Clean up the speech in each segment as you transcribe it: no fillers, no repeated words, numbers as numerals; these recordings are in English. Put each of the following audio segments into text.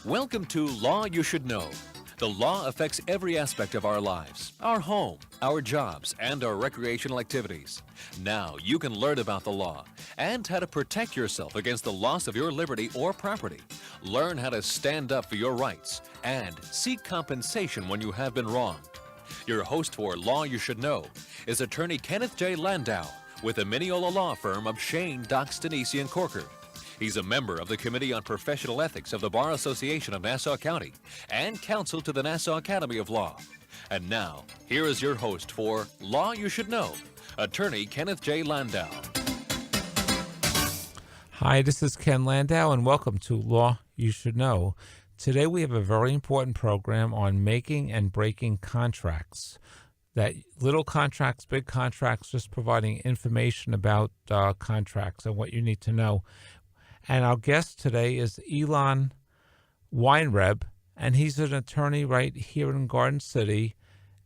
Welcome to Law You Should Know. The law affects every aspect of our lives, our home, our jobs, and our recreational activities. Now you can learn about the law and how to protect yourself against the loss of your liberty or property. Learn how to stand up for your rights and seek compensation when you have been wronged. Your host for Law You Should Know is attorney Kenneth J. Landau with the Mineola Law Firm of Shane, Dox, Denisi, and Corker. He's a member of the Committee on Professional Ethics of the Bar Association of Nassau County and counsel to the Nassau Academy of Law. And now, here is your host for Law You Should Know, attorney Kenneth J. Landau. Hi, this is Ken Landau, and welcome to Law You Should Know. Today we have a very important program on making and breaking contracts. That little contracts, big contracts, just providing information about contracts and what you need to know. And our guest today is Elon Weinreb, and he's an attorney right here in Garden City,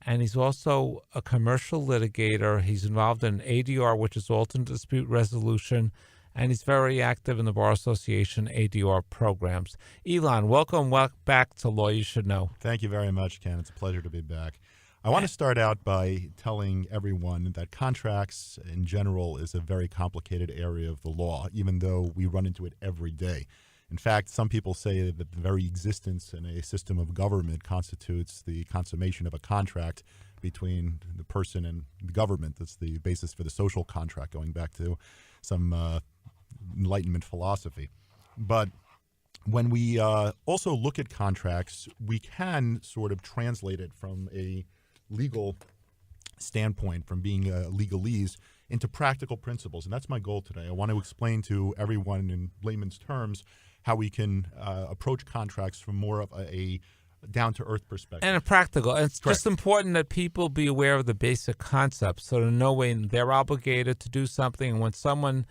and he's also a commercial litigator. He's involved in ADR, which is Alternate Dispute Resolution, and he's very active in the Bar Association ADR programs. Elon, welcome back to Law You Should Know. Thank you very much, Ken. It's a pleasure to be back. I want to start out by telling everyone that contracts in general is a very complicated area of the law, even though we run into it every day. In fact, some people say that the very existence in a system of government constitutes the consummation of a contract between the person and the government. That's the basis for the social contract, going back to some Enlightenment philosophy. But when we also look at contracts, we can sort of translate it from a legal standpoint, from being legalese, into practical principles. And that's my goal today. I want to explain to everyone in layman's terms how we can approach contracts from more of a down-to-earth perspective. And a practical. It's Correct. just important that people be aware of the basic concepts so to know when they're obligated to do something and when someone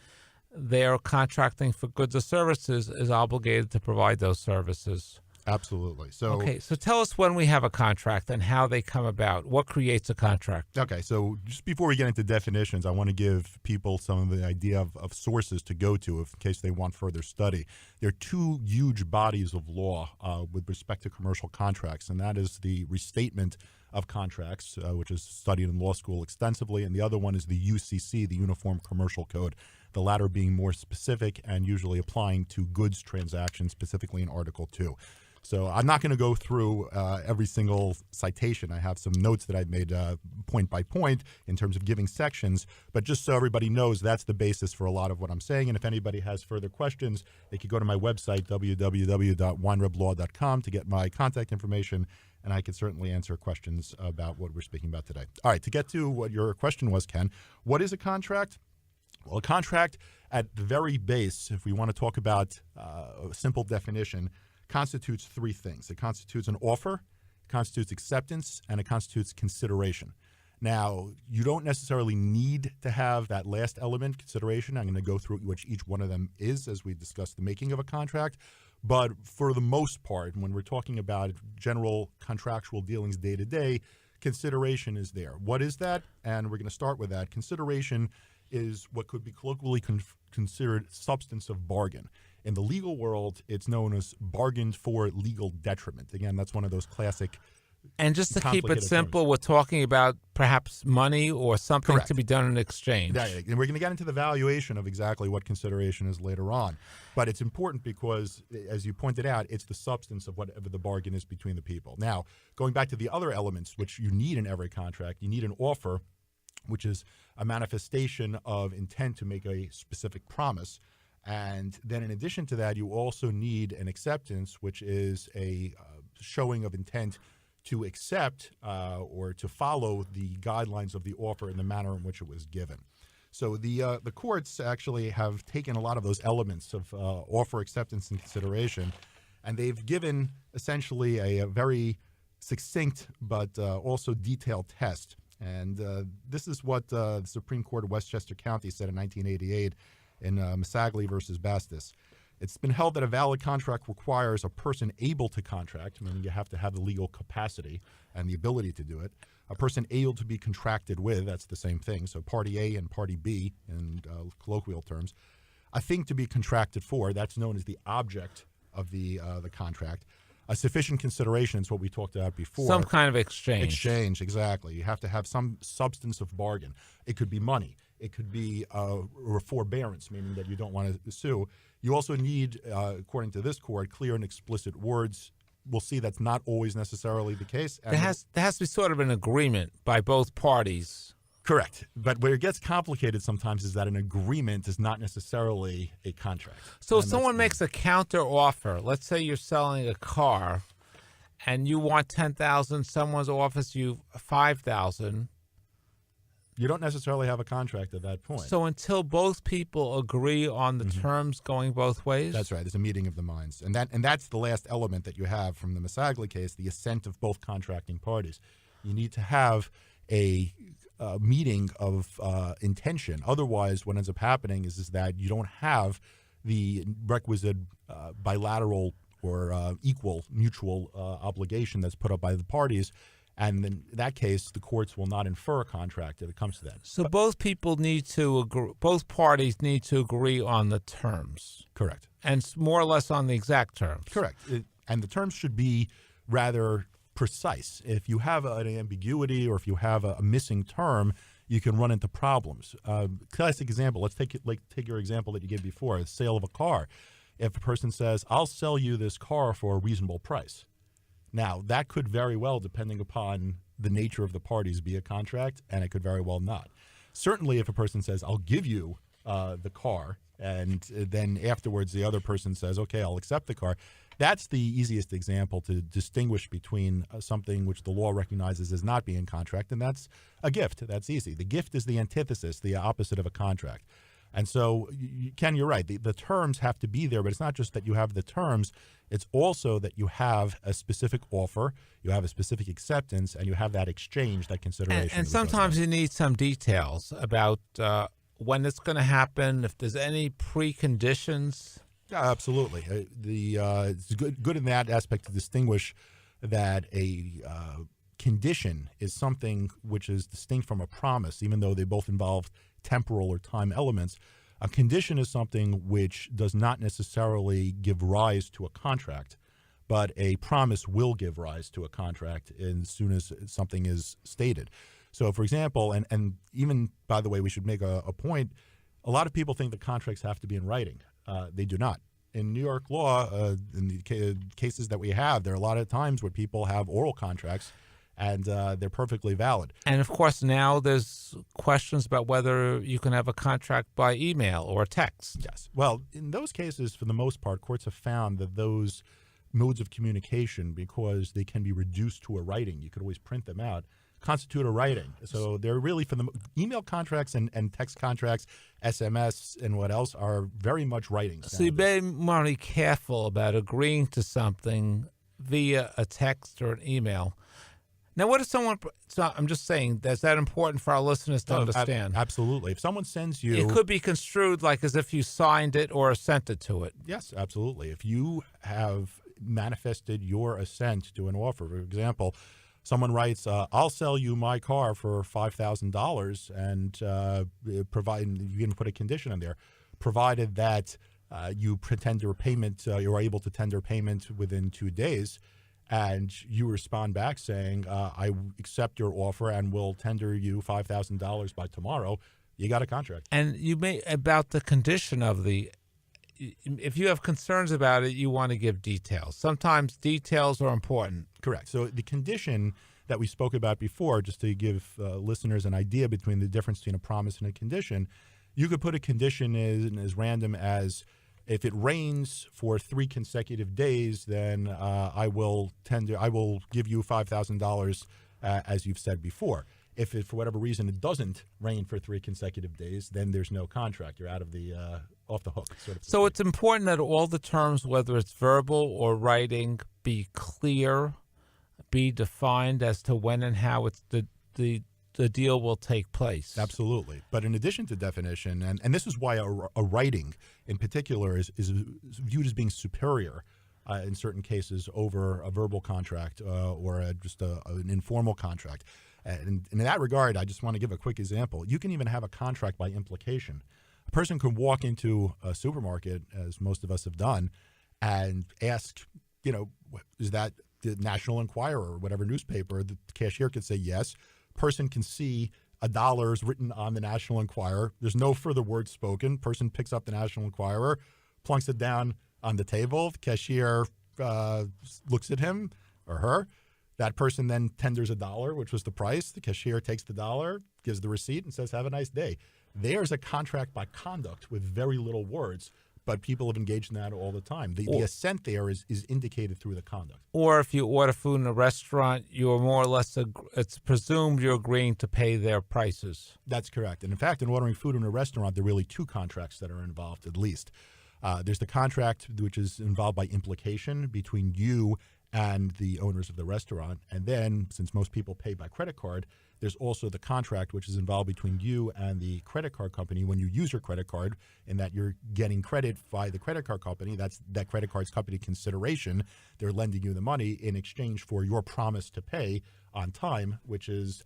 they're contracting for goods or services is obligated to provide those services. Absolutely. So tell us when we have a contract and how they come about. What creates a contract? Okay, so just before we get into definitions, I want to give people some of the idea of sources to go to in case they want further study. There are two huge bodies of law with respect to commercial contracts, and that is the restatement of contracts, which is studied in law school extensively, and the other one is the UCC, the Uniform Commercial Code, the latter being more specific and usually applying to goods transactions, specifically in Article 2. So I'm not going to go through every single citation. I have some notes that I've made point by point in terms of giving sections, but just so everybody knows, that's the basis for a lot of what I'm saying. And if anybody has further questions, they could go to my website, www.weinreblaw.com, to get my contact information, and I can certainly answer questions about what we're speaking about today. All right, to get to what your question was, Ken, what is a contract? Well, a contract at the very base, if we want to talk about a simple definition, constitutes three things. It constitutes an offer, it constitutes acceptance, and it constitutes consideration. Now, you don't necessarily need to have that last element, consideration. I'm going to go through which each one of them is as we discuss the making of a contract. But for the most part, when we're talking about general contractual dealings day to day, consideration is there. What is that? And we're going to start with that. Consideration is what could be colloquially considered substance of bargain. In the legal world, it's known as bargained for legal detriment. Again, that's one of those classic. And just to keep it simple, we're talking about perhaps money or something Correct. To be done in exchange. Yeah, and we're going to get into the valuation of exactly what consideration is later on. But it's important because, as you pointed out, it's the substance of whatever the bargain is between the people. Now, going back to the other elements which you need in every contract, you need an offer, which is a manifestation of intent to make a specific promise. And then in addition to that, you also need an acceptance, which is a showing of intent to accept or to follow the guidelines of the offer in the manner in which it was given. So the courts actually have taken a lot of those elements of offer, acceptance, and consideration, and they've given essentially a very succinct but also detailed test. And this is what the Supreme Court of Westchester County said in 1988 in Masagli versus Bastis. It's been held that a valid contract requires a person able to contract, meaning you have to have the legal capacity and the ability to do it, a person able to be contracted with, that's the same thing. So party A and party B in colloquial terms. A thing to be contracted for, that's known as the object of the contract. A sufficient consideration is what we talked about before. Some kind of exchange. Exchange, exactly. You have to have some substance of bargain. It could be money. It could be a forbearance, meaning that you don't want to sue. You also need, according to this court, clear and explicit words. We'll see that's not always necessarily the case. There has to be sort of an agreement by both parties. Correct. But where it gets complicated sometimes is that an agreement is not necessarily a contract. So if someone makes a counter offer, let's say you're selling a car and you want $10,000, someone offers you $5,000. You don't necessarily have a contract at that point. So until both people agree on the terms going both ways? That's right. There's a meeting of the minds. And that's the last element that you have from the Masagli case, the assent of both contracting parties. You need to have a meeting of intention. Otherwise, what ends up happening is that you don't have the requisite bilateral or equal mutual obligation that's put up by the parties. And in that case, the courts will not infer a contract if it comes to that. So both people need to agree, both parties need to agree on the terms. Correct. And more or less on the exact terms. Correct. And the terms should be rather precise. If you have an ambiguity or if you have a missing term, you can run into problems. Classic example, let's take your example that you gave before, the sale of a car. If a person says, I'll sell you this car for a reasonable price. Now, that could very well, depending upon the nature of the parties, be a contract, and it could very well not. Certainly, if a person says, I'll give you the car, and then afterwards the other person says, okay, I'll accept the car, that's the easiest example to distinguish between something which the law recognizes as not being a contract, and that's a gift. That's easy. The gift is the antithesis, the opposite of a contract. And so, Ken, you're right. The terms have to be there, but it's not just that you have the terms. It's also that you have a specific offer, you have a specific acceptance, and you have that exchange, that consideration. And sometimes you need some details about when it's going to happen, if there's any preconditions. Yeah, absolutely. It's good in that aspect to distinguish that a condition is something which is distinct from a promise, even though they both involve temporal or time elements. A condition is something which does not necessarily give rise to a contract, but a promise will give rise to a contract as soon as something is stated. So, for example, and even, by the way, we should make a point, a lot of people think that contracts have to be in writing. They do not. In New York law, in the cases that we have, there are a lot of times where people have oral contracts, and they're perfectly valid. And, of course, now there's questions about whether you can have a contract by email or text. Yes. Well, in those cases, for the most part, courts have found that those modes of communication, because they can be reduced to a writing, you could always print them out, constitute a writing. So they're really, for the email contracts and text contracts, SMS and what else, are very much writings. So you better be careful about agreeing to something via a text or an email. Now, what if someone, so I'm just saying, is that important for our listeners to understand? Absolutely. If someone sends you... It could be construed like as if you signed it or assented to it. Yes, absolutely. If you have manifested your assent to an offer, for example, someone writes, I'll sell you my car for $5,000, and you can put a condition in there, provided that you tender payment, you're able to tender payment within 2 days, and you respond back saying, I accept your offer and will tender you $5,000 by tomorrow, you got a contract. And you may, about the condition of if you have concerns about it, you want to give details. Sometimes details are important. Correct. So the condition that we spoke about before, just to give listeners an idea between the difference between a promise and a condition, you could put a condition as random as, if it rains for 3 consecutive days, then I will give you $5,000, as you've said before. If for whatever reason it doesn't rain for 3 consecutive days, then there's no contract. You're out of the off the hook. So it's important that all the terms, whether it's verbal or writing, be clear, be defined as to when and how it's the deal will take place. Absolutely. But in addition to definition, and this is why a writing in particular is viewed as being superior in certain cases over a verbal contract or just an informal contract. And in that regard, I just want to give a quick example. You can even have a contract by implication. A person can walk into a supermarket, as most of us have done, and ask, is that the National Enquirer or whatever newspaper? The cashier could say yes. Person can see $1 written on the National Enquirer. There's no further words spoken. Person picks up the National Enquirer, plunks it down on the table. The cashier looks at him or her. That person then tenders $1, which was the price. The cashier takes the $1, gives the receipt, and says, "Have a nice day." There's a contract by conduct with very little words, but people have engaged in that all the time. The assent there is indicated through the conduct. Or if you order food in a restaurant, you're more or less, it's presumed you're agreeing to pay their prices. That's correct. And in fact, in ordering food in a restaurant, there are really two contracts that are involved, at least. There's the contract, which is involved by implication between you and the owners of the restaurant. And then, since most people pay by credit card, there's also the contract, which is involved between you and the credit card company when you use your credit card, in that you're getting credit by the credit card company. That's that credit card's company consideration. They're lending you the money in exchange for your promise to pay on time, which is,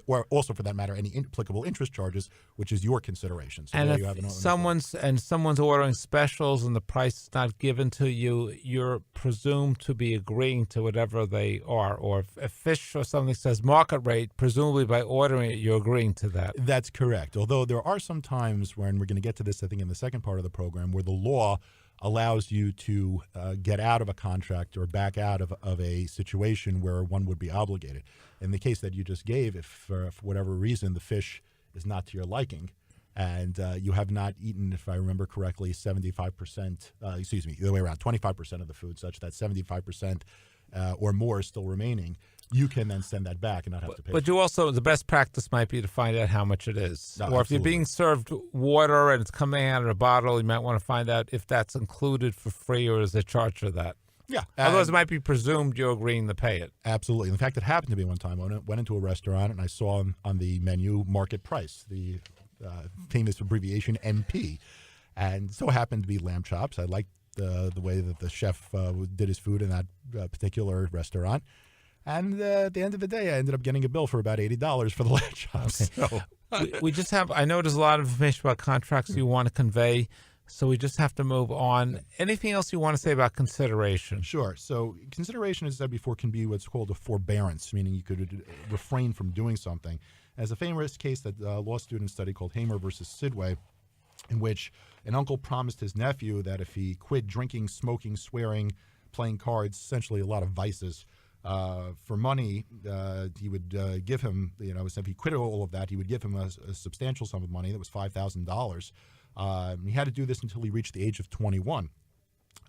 or also for that matter, any applicable interest charges, which is your consideration. So and there if you have someone's ordering specials and the price is not given to you, you're presumed to be agreeing to whatever they are. Or if fish or something says market rate, presumably by ordering it, you're agreeing to that. That's correct. Although there are some times when, we're going to get to this, I think, in the second part of the program, where the law allows you to get out of a contract or back out of a situation where one would be obligated. In the case that you just gave, if for whatever reason the fish is not to your liking and you have not eaten, if I remember correctly, 75%, the other way around, 25% of the food, such that 75% or more is still remaining, you can then send that back and not have to pay. But you also, the best practice might be to find out how much it is. No, or if absolutely. you're being served water and it's coming out of a bottle, you might want to find out if that's included for free or is a charge for that. Yeah. Otherwise, it might be presumed you're agreeing to pay it. Absolutely. In fact, it happened to me one time. I went into a restaurant and I saw on the menu market price, the famous abbreviation MP. And so happened to be lamb chops. I liked the way that the chef did his food in that particular restaurant. And at the end of the day, I ended up getting a bill for about $80 for the lamb chops. Okay. So. we just have, I know there's a lot of information about contracts you want to convey, so we just have to move on. Anything else you want to say about consideration? Sure. So consideration, as I said before, can be what's called a forbearance, meaning you could refrain from doing something. As a famous case that law students study called Hamer versus Sidway, in which an uncle promised his nephew that if he quit drinking, smoking, swearing, playing cards, essentially a lot of vices, for money, he would give him, if he quit all of that, he would give him a substantial sum of money. That was $5,000. He had to do this until he reached the age of 21.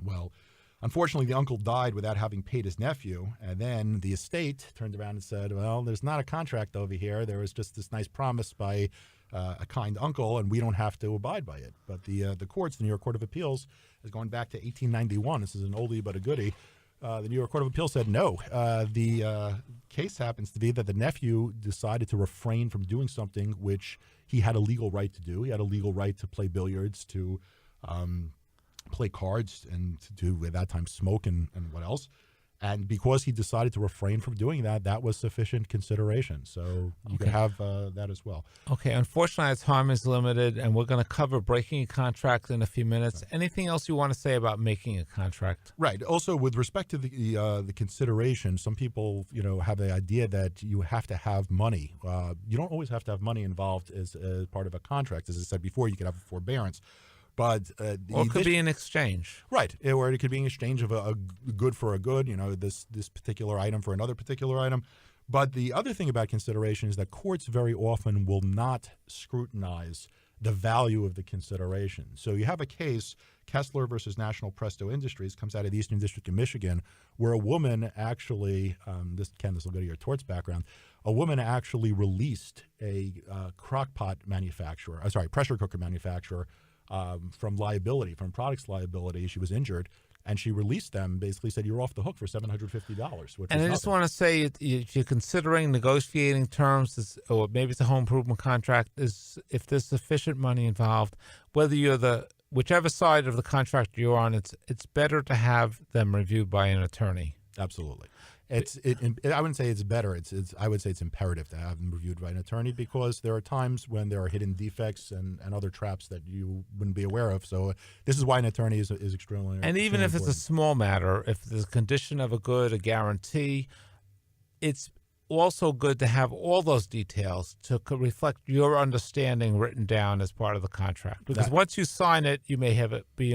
Well, unfortunately, the uncle died without having paid his nephew, and then the estate turned around and said, well, there's not a contract over here. There was just this nice promise by a kind uncle, and we don't have to abide by it. But the courts, the New York Court of Appeals, is going back to 1891. This is an oldie but a goodie. The New York Court of Appeals said no. The case happens to be that the nephew decided to refrain from doing something which he had a legal right to do. He had a legal right to play billiards, to play cards, and to, at that time, smoke and what else. And because he decided to refrain from doing that, that was sufficient consideration. So you could have that as well. Okay. Unfortunately, our time is limited, and we're going to cover breaking a contract in a few minutes. Right. Anything else you want to say about making a contract? Right. Also, with respect to the consideration, some people, have the idea that you have to have money. You don't always have to have money involved as part of a contract. As I said before, you could have a forbearance. But or it could be an exchange, right? Or it could be an exchange of a good for a good. This particular item for another particular item. But the other thing about consideration is that courts very often will not scrutinize the value of the consideration. So you have a case, Kessler versus National Presto Industries, comes out of the Eastern District of Michigan, where a woman actually, this will go to your torts background, a woman actually released a pressure cooker manufacturer from liability, from products liability. She was injured, and she released them, basically said, you're off the hook for $750. And I just want to say, if you're considering negotiating terms, or maybe it's a home improvement contract, if there's sufficient money involved, whether you're whichever side of the contract you're on, it's better to have them reviewed by an attorney. Absolutely. I wouldn't say it's better. I would say it's imperative to have them reviewed by an attorney, because there are times when there are hidden defects and other traps that you wouldn't be aware of. So this is why an attorney is extremely And even if important. it's a small matter, if there's a condition of a good, a guarantee, it's also good to have all those details to reflect your understanding written down as part of the contract. Because once you sign it, you may have it be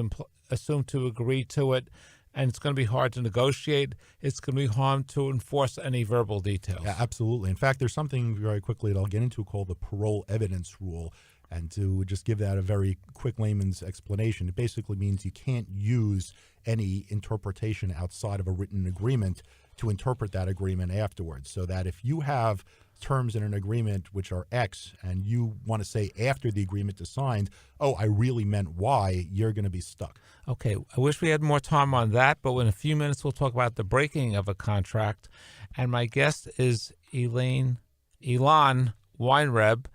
assumed to agree to it, and it's going to be hard to negotiate. It's going to be hard to enforce any verbal details. Yeah, absolutely. In fact, there's something very quickly that I'll get into called the parole evidence rule. And to just give that a very quick layman's explanation, it basically means you can't use any interpretation outside of a written agreement to interpret that agreement afterwards. So that if you have terms in an agreement which are X and you want to say after the agreement is signed, oh, I really meant Y, you're going to be stuck. Okay, I wish we had more time on that, but in a few minutes we'll talk about the breaking of a contract. And my guest is Ilan Weinreb,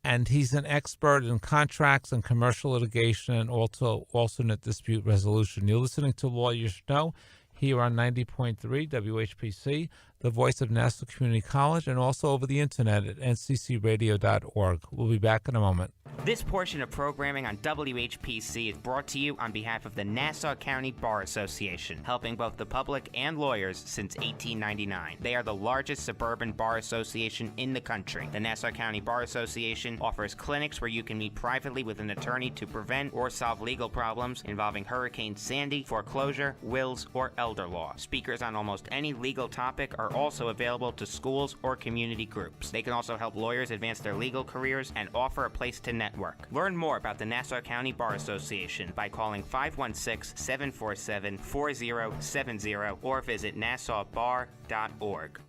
and he's an expert in contracts and commercial litigation and also alternate dispute resolution. You're listening to Law You Should Know here on 90.3 WHPC, the voice of Nassau Community College, and also over the internet at nccradio.org. We'll be back in a moment. This portion of programming on WHPC is brought to you on behalf of the Nassau County Bar Association, helping both the public and lawyers since 1899. They are the largest suburban bar association in the country. The Nassau County Bar Association offers clinics where you can meet privately with an attorney to prevent or solve legal problems involving Hurricane Sandy, foreclosure, wills, or elder law. Speakers on almost any legal topic are also available to schools or community groups. They can also help lawyers advance their legal careers and offer a place to network. Learn more about the Nassau County Bar Association by calling 516-747-4070 or visit nassaubar.org.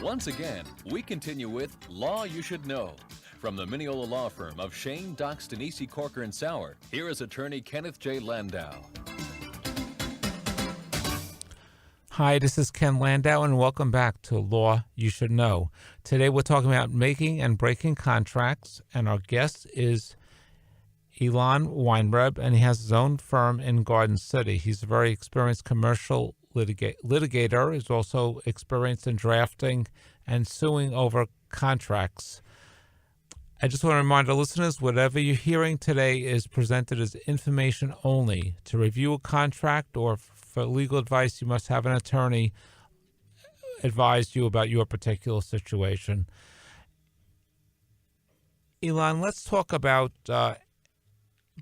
Once again, we continue with Law You Should Know. From the Mineola Law Firm of Shane, Dox, Denise, Corker, and Sauer, here is attorney Kenneth J. Landau. Hi, this is Ken Landau, and welcome back to Law You Should Know. Today we're talking about making and breaking contracts, and our guest is Ilan Weinreb, and he has his own firm in Garden City. He's a very experienced commercial litigator. He's also experienced in drafting and suing over contracts. I just want to remind our listeners, whatever you're hearing today is presented as information only. To review a contract or for legal advice, you must have an attorney advise you about your particular situation. Ilan, let's talk about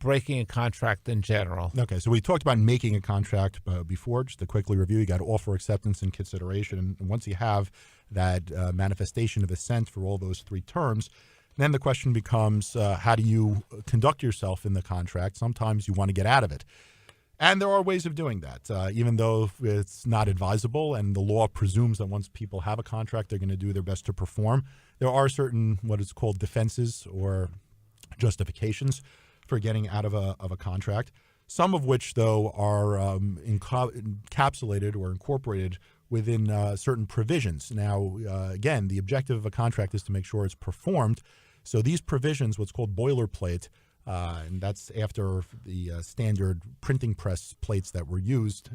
breaking a contract in general. Okay, so we talked about making a contract before. Just to quickly review, you got to offer acceptance and consideration. And once you have that manifestation of assent for all those three terms, then the question becomes, how do you conduct yourself in the contract? Sometimes you want to get out of it. And there are ways of doing that, even though it's not advisable and the law presumes that once people have a contract, they're going to do their best to perform. There are certain what is called defenses or justifications for getting out of a contract, some of which, though, are encapsulated or incorporated within certain provisions. Now, again, the objective of a contract is to make sure it's performed. So these provisions, what's called boilerplate, and that's after the standard printing press plates that were used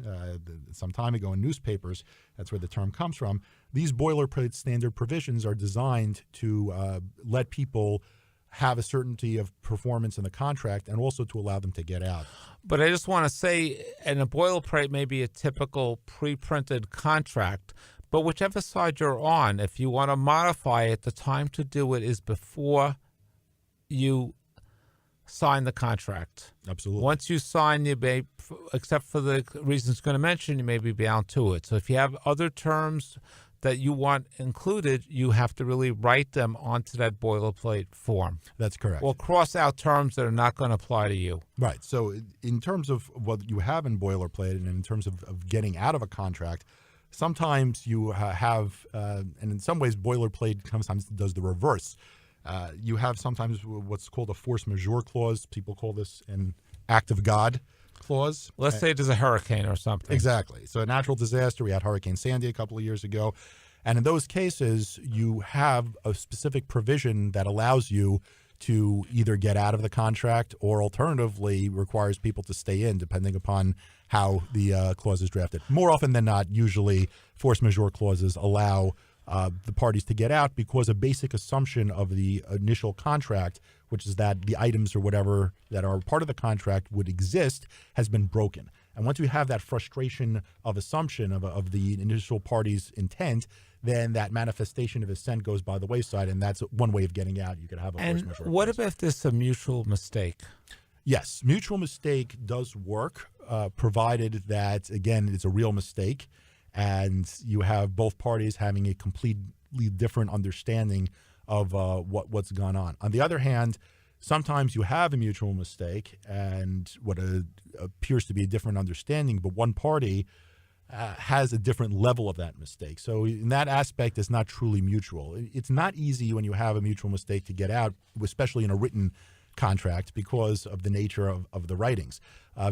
some time ago in newspapers. That's where the term comes from. These boilerplate standard provisions are designed to let people have a certainty of performance in the contract and also to allow them to get out. But I just want to say, and a boilerplate may be a typical pre-printed contract, but whichever side you're on, if you want to modify it, the time to do it is before you sign the contract. Absolutely. Once you sign, you may, except for the reasons I'm going to mention, you may be bound to it. So if you have other terms that you want included, you have to really write them onto that boilerplate form. That's correct. Or cross out terms that are not going to apply to you. Right. So in terms of what you have in boilerplate and in terms of getting out of a contract, sometimes you have, and in some ways boilerplate sometimes does the reverse. You have sometimes what's called a force majeure clause. People call this an act of God clause. Let's say there's a hurricane or something. Exactly. So a natural disaster, we had Hurricane Sandy a couple of years ago. And in those cases, you have a specific provision that allows you to either get out of the contract or alternatively requires people to stay in, depending upon how the clause is drafted. More often than not, usually force majeure clauses allow the parties to get out because a basic assumption of the initial contract, which is that the items or whatever that are part of the contract would exist, has been broken. And once we have that frustration of assumption of the initial party's intent, then that manifestation of assent goes by the wayside, and that's one way of getting out. You could have a force majeure. And what clause. about if there's a mutual mistake? Yes, mutual mistake does work, provided that, again, it's a real mistake, and you have both parties having a completely different understanding of what's gone on. On the other hand, sometimes you have a mutual mistake and what appears to be a different understanding, but one party has a different level of that mistake. So in that aspect, it's not truly mutual. It's not easy when you have a mutual mistake to get out, especially in a written contract, because of the nature of the writings.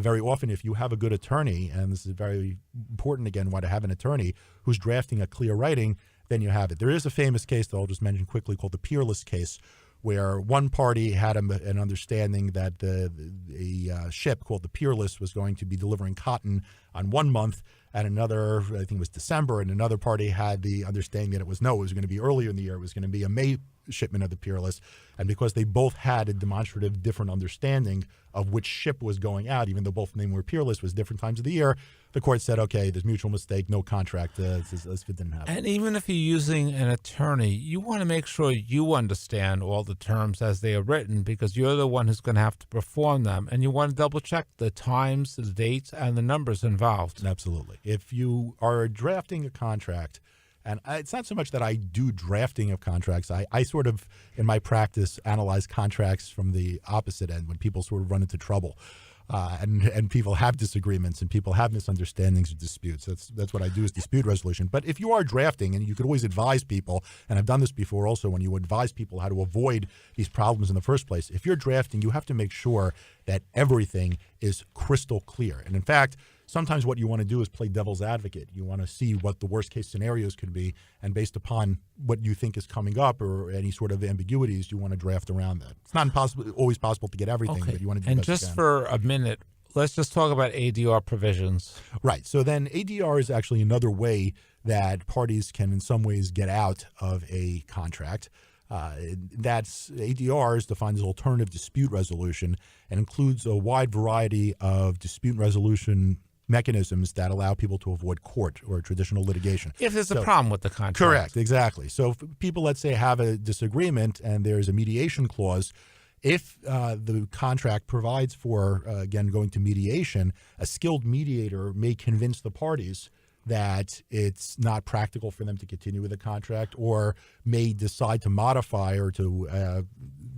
Very often, if you have a good attorney, and this is very important again, why to have an attorney who's drafting a clear writing, then you have it. There is a famous case that I'll just mention quickly called the PLLC case, where one party had an understanding that a ship called the PLLC was going to be delivering cotton on 1 month, and another, I think it was December, and another party had the understanding that it was going to be earlier in the year. It was going to be a May shipment of the PLLC, and because they both had a demonstrative different understanding of which ship was going out, even though both of them were PLLC, was different times of the year, the court said, okay, there's mutual mistake, no contract, as if it didn't happen. And even if you're using an attorney, you want to make sure you understand all the terms as they are written, because you're the one who's going to have to perform them, and you want to double check the times, the dates, and the numbers involved. Absolutely. If you are drafting a contract, and it's not so much that I do drafting of contracts. I sort of, in my practice, analyze contracts from the opposite end when people sort of run into trouble. And people have disagreements and people have misunderstandings or disputes. That's what I do, is dispute resolution. But if you are drafting, and you could always advise people, and I've done this before also, when you advise people how to avoid these problems in the first place, if you're drafting, you have to make sure that everything is crystal clear. And in fact, sometimes what you want to do is play devil's advocate. You want to see what the worst case scenarios could be, and based upon what you think is coming up or any sort of ambiguities, you want to draft around that. It's not always possible to get everything, but you want to do and the best you just can. for a minute, let's just talk about ADR provisions. Right. So then ADR is actually another way that parties can in some ways get out of a contract. That's ADR is defined as alternative dispute resolution and includes a wide variety of dispute resolution mechanisms that allow people to avoid court or traditional litigation. If there's a problem with the contract. Correct, exactly. So if people, let's say, have a disagreement and there's a mediation clause, if the contract provides for, again, going to mediation, a skilled mediator may convince the parties that it's not practical for them to continue with the contract, or may decide to modify, or to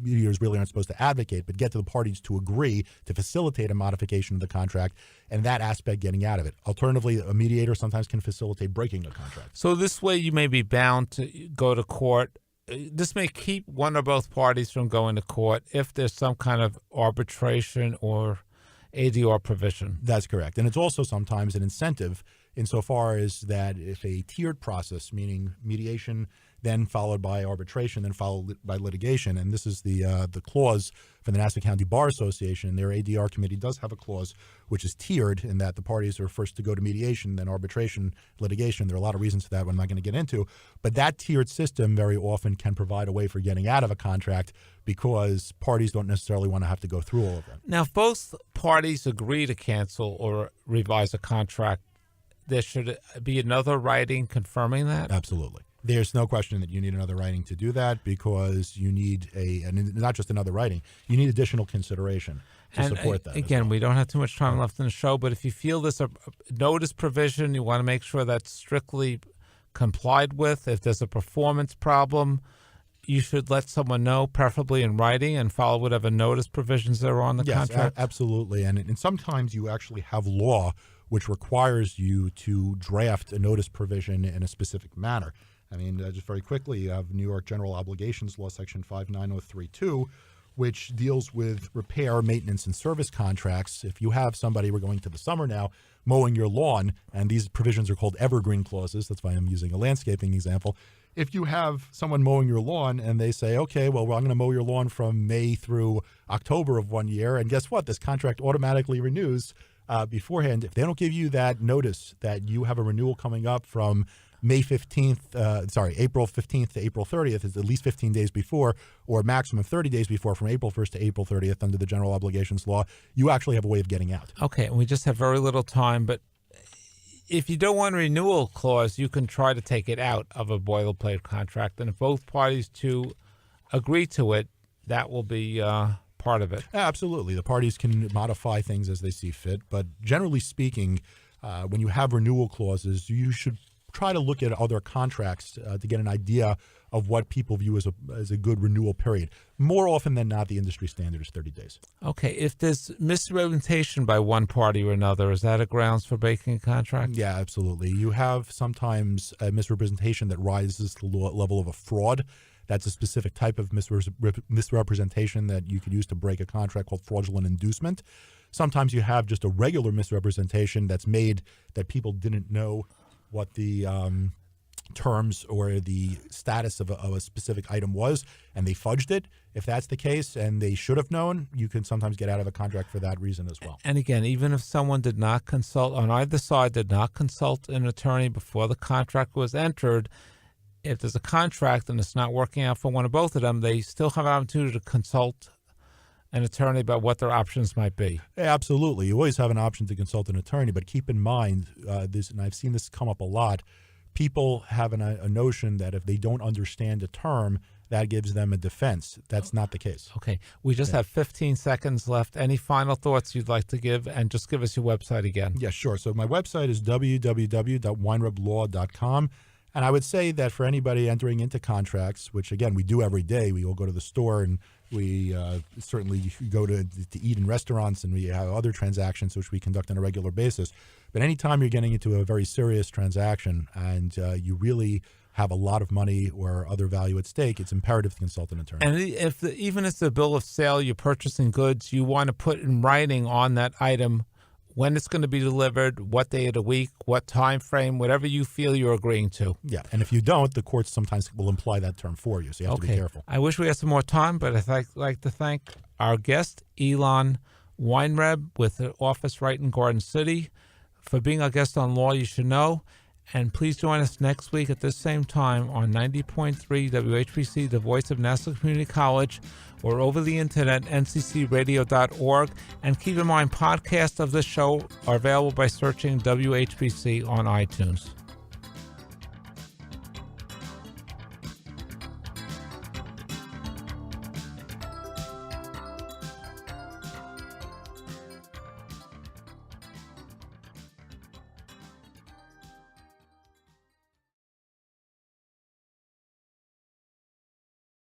mediators really aren't supposed to advocate, but get to the parties to agree to facilitate a modification of the contract, and that aspect getting out of it. Alternatively, a mediator sometimes can facilitate breaking the contract. So this way you may be bound to go to court. This may keep one or both parties from going to court if there's some kind of arbitration or ADR provision. That's correct. And it's also sometimes an incentive insofar as that if a tiered process, meaning mediation, then followed by arbitration, then followed by litigation, and this is the clause for the Nassau County Bar Association. Their ADR committee does have a clause which is tiered, in that the parties are first to go to mediation, then arbitration, litigation. There are a lot of reasons for that I'm not going to get into, but that tiered system very often can provide a way for getting out of a contract, because parties don't necessarily want to have to go through all of that. Now, if both parties agree to cancel or revise a contract, there should be another writing confirming that? Absolutely. There's no question that you need another writing to do that, because you need and not just another writing, you need additional consideration to support that. Again, we don't have too much time left in the show, but if you feel there's a notice provision, you want to make sure that's strictly complied with. If there's a performance problem, you should let someone know, preferably in writing, and follow whatever notice provisions there are on the contract. Yes, absolutely. And sometimes you actually have law which requires you to draft a notice provision in a specific manner. I mean, just very quickly, you have New York General Obligations Law, Section 59032, which deals with repair, maintenance, and service contracts. If you have somebody, we're going to the summer now, mowing your lawn, and these provisions are called evergreen clauses. That's why I'm using a landscaping example. If you have someone mowing your lawn and they say, okay, well, I'm going to mow your lawn from May through October of one year, and guess what? This contract automatically renews beforehand. If they don't give you that notice that you have a renewal coming up from April 15th to April 30th, is at least 15 days before, or maximum 30 days before, from April 1st to April 30th under the General Obligations Law, you actually have a way of getting out. Okay, and we just have very little time, but if you don't want a renewal clause, you can try to take it out of a boilerplate contract, and if both parties to agree to it, that will be part of it. Absolutely. The parties can modify things as they see fit, but generally speaking, when you have renewal clauses, you should try to look at other contracts to get an idea of what people view as a good renewal period. More often than not, the industry standard is 30 days. Okay. If there's misrepresentation by one party or another, is that a grounds for breaking a contract? Yeah, absolutely. You have sometimes a misrepresentation that rises to the level of a fraud. That's a specific type of misrepresentation that you could use to break a contract called fraudulent inducement. Sometimes you have just a regular misrepresentation that's made that people didn't know what the terms or the status of a specific item was, and they fudged it. If that's the case and they should have known, you can sometimes get out of a contract for that reason as well. And again, even if someone did not consult, on either side did not consult an attorney before the contract was entered, if there's a contract and it's not working out for one or both of them, they still have an opportunity to consult an attorney about what their options might be. Yeah, absolutely. You always have an option to consult an attorney, but keep in mind this, and I've seen this come up a lot, people have a notion that if they don't understand a term, that gives them a defense. That's not the case. Okay. We just have 15 seconds left. Any final thoughts you'd like to give? And just give us your website again. Yeah, sure. So my website is www.weinreblaw.com. And I would say that for anybody entering into contracts, which, again, we do every day, we all go to the store and we certainly go to eat in restaurants, and we have other transactions which we conduct on a regular basis. But anytime you're getting into a very serious transaction and you really have a lot of money or other value at stake, it's imperative to consult an attorney. And even if the bill of sale, you're purchasing goods, you want to put in writing on that item when it's going to be delivered, what day of the week, what time frame, whatever you feel you're agreeing to. Yeah, and if you don't, the courts sometimes will imply that term for you, so you have to be careful. I wish we had some more time, but I'd like to thank our guest, Elon Weinreb with the office right in Garden City, for being our guest on Law You Should Know. And please join us next week at this same time on 90.3 WHPC, the voice of Nassau Community College, or over the internet, nccradio.org. And keep in mind, podcasts of this show are available by searching WHPC on iTunes.